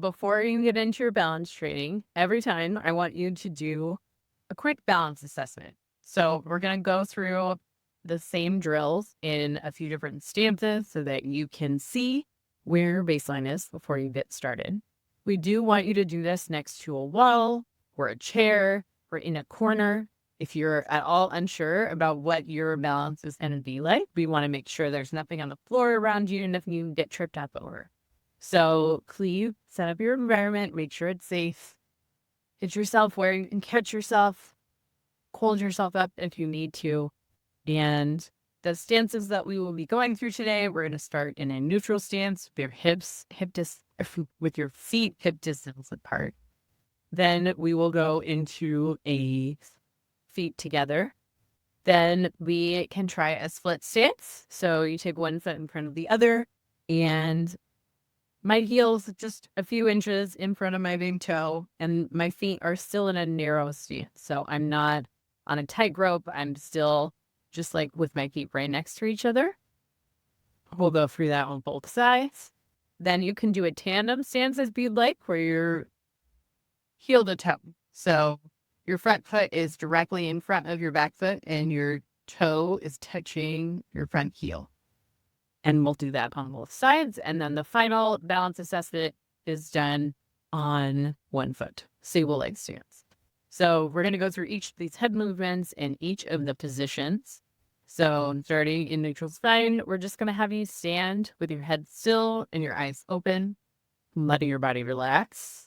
before you get into your balance training, every time I want you to do a quick balance assessment. So we're going to go through the same drills in a few different stances so that you can see where your baseline is before you get started. We do want you to do this next to a wall or a chair or in a corner. If you're at all unsure about what your balance is going to be like, we want to make sure there's nothing on the floor around you and if you get tripped up over. So please set up your environment, make sure it's safe. Hit yourself where you can catch yourself, hold yourself up if you need to. And the stances that we will be going through today, we're going to start in a neutral stance with your with your feet hip distance apart. Then we will go into a feet together. Then we can try a split stance. So you take one foot in front of the other, and my heels just a few inches in front of my big toe, and my feet are still in a narrow stance. So I'm not on a tightrope. I'm still just like with my feet right next to each other. We'll go through that on both sides. Then you can do a tandem stance if you'd like, where you're heel to toe. So your front foot is directly in front of your back foot and your toe is touching your front heel. And we'll do that on both sides. And then the final balance assessment is done on one foot, single leg stance. So we're going to go through each of these head movements and each of the positions. So starting in neutral spine, we're just going to have you stand with your head still and your eyes open, letting your body relax.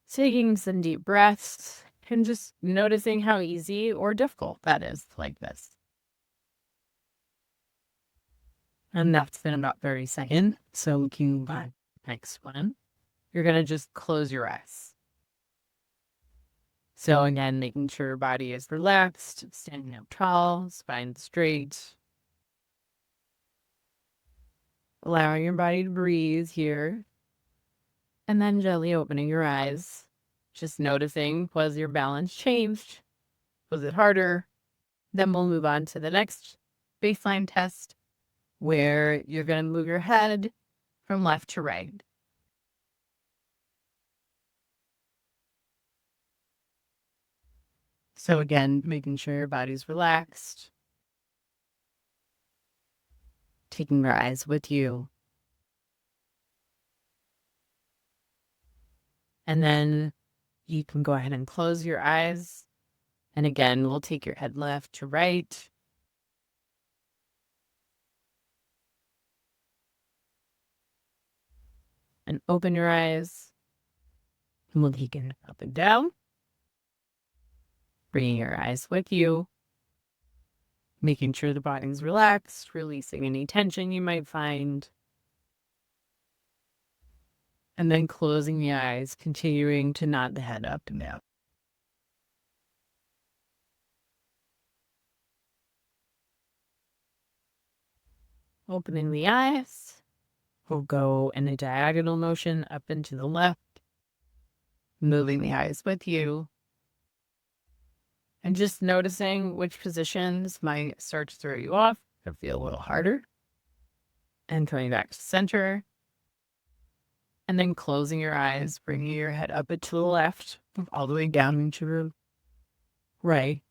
Taking some deep breaths and just noticing how easy or difficult that is like this. And that's been about 30 seconds. So we can move on. Next one. You're going to just close your eyes. So again, making sure your body is relaxed, standing up tall, spine straight. Allowing your body to breathe here. And then gently opening your eyes. Just noticing, was your balance changed? Was it harder? Then we'll move on to the next baseline test, where you're going to move your head from left to right. So again, making sure your body's relaxed. Taking your eyes with you. And then you can go ahead and close your eyes. And again, we'll take your head left to right. And open your eyes. And we'll take it up and down. Bringing your eyes with you. Making sure the body's relaxed, releasing any tension you might find. And then closing the eyes, continuing to nod the head up and down. Opening the eyes. We'll go in a diagonal motion up and to the left. Moving the eyes with you. And just noticing which positions might start to throw you off or feel a little harder. And coming back to center. And then closing your eyes, bringing your head up and to the left, all the way down into your right.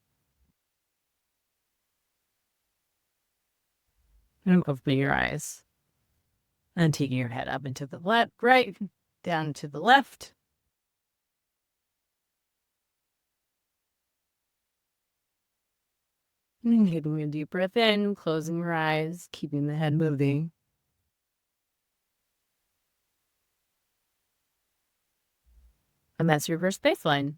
And opening your eyes. And taking your head up into the left, right, down to the left. And taking a deep breath in, closing your eyes, keeping the head moving. And that's your first baseline.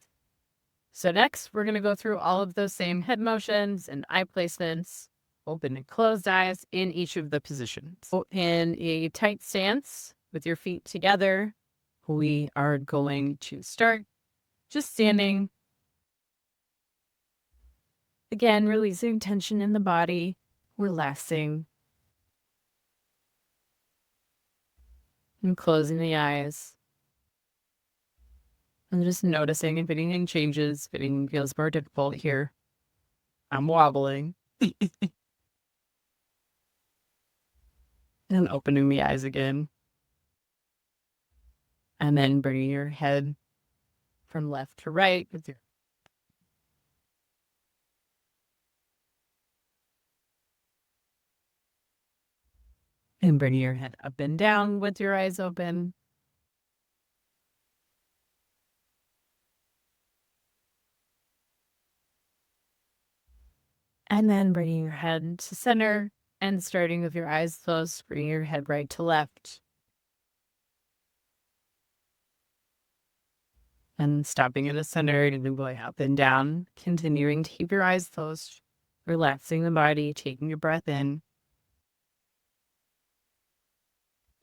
So next, we're going to go through all of those same head motions and eye placements, open and closed eyes in each of the positions. So in a tight stance with your feet together, we are going to start just standing. Again, releasing tension in the body, relaxing, and closing the eyes. And just noticing if anything changes, if anything feels more difficult here. I'm wobbling. And opening the eyes again. And then bringing your head from left to right with your and bringing your head up and down with your eyes open. And then bringing your head to center and starting with your eyes closed, bringing your head right to left. And stopping in the center and then going up and down, continuing to keep your eyes closed, relaxing the body, taking your breath in,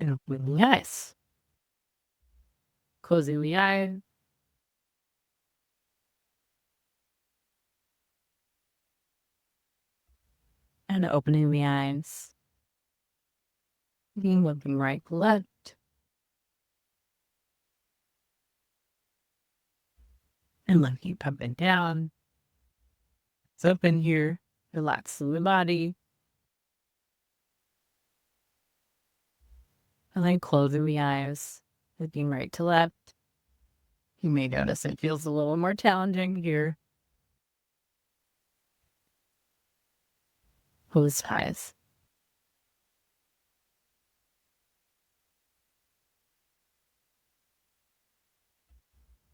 and opening the eyes. Closing the eye. And opening the eyes. Looking right to left. And looking up and down. It's open here. Relaxing the body. And then closing the eyes. Looking right to left. You may notice it feels a little more challenging here. Closed eyes.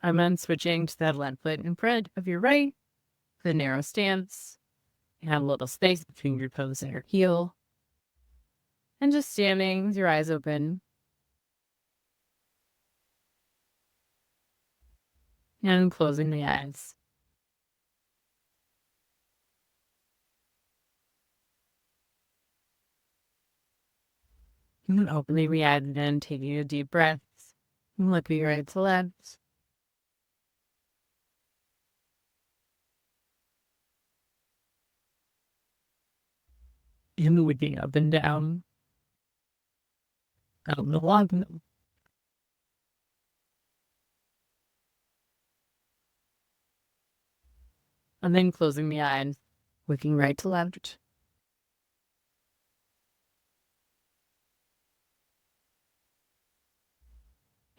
I'm then switching to that left foot in front of your right, the narrow stance. You have a little space between your toes and your heel. And just standing with your eyes open. And closing the eyes. And opening the eyes again, taking a deep breath. Looking right to left. And looking up and down. Out and along. And then closing the eyes, looking right to left.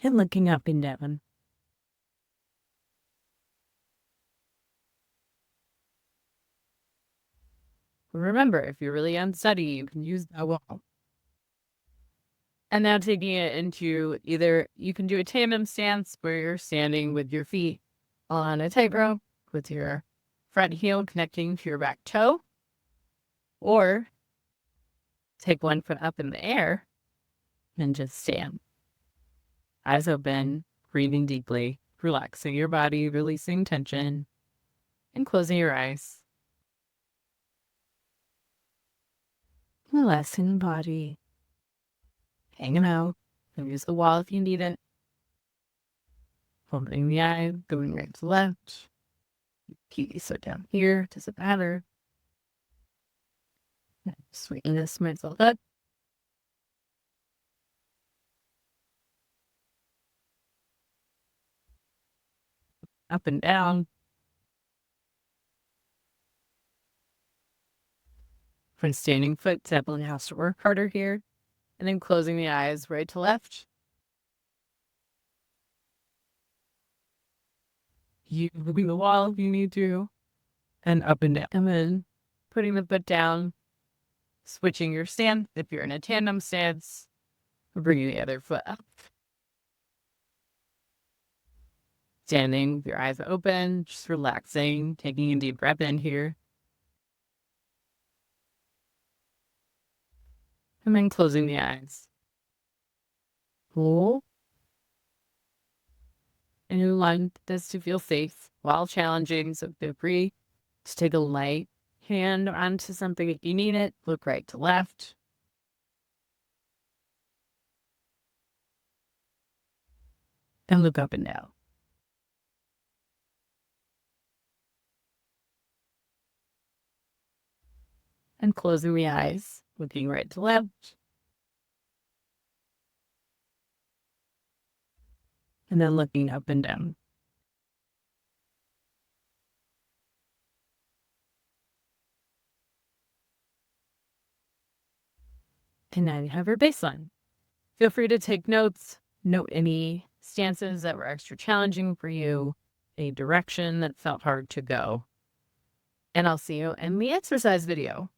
And looking up and down. Remember, if you're really unsteady, you can use that wall. And now taking it into either you can do a tandem stance where you're standing with your feet on a tightrope with your front heel connecting to your back toe, or take one foot up in the air and just stand. Eyes open, breathing deeply, relaxing your body, releasing tension, and closing your eyes. Relaxing the body, hanging out, and use the wall if you need it. Opening the eye, going right to left. Keep sit down here, doesn't matter. Swinging this myself up and down. From standing foot, definitely has to work harder here. And then closing the eyes right to left. You moving the wall if you need to. And up and down. And then putting the foot down. Switching your stance if you're in a tandem stance. Bringing the other foot up. Standing with your eyes open, just relaxing, taking a deep breath in here. And then closing the eyes. Cool. And you want this to feel safe while challenging, so feel free to take a light hand onto something if you need it. Look right to left. And look up and down. And closing the eyes, looking right to left. And then looking up and down. And now you have your baseline. Feel free to take notes, note any stances that were extra challenging for you, a direction that felt hard to go. And I'll see you in the exercise video.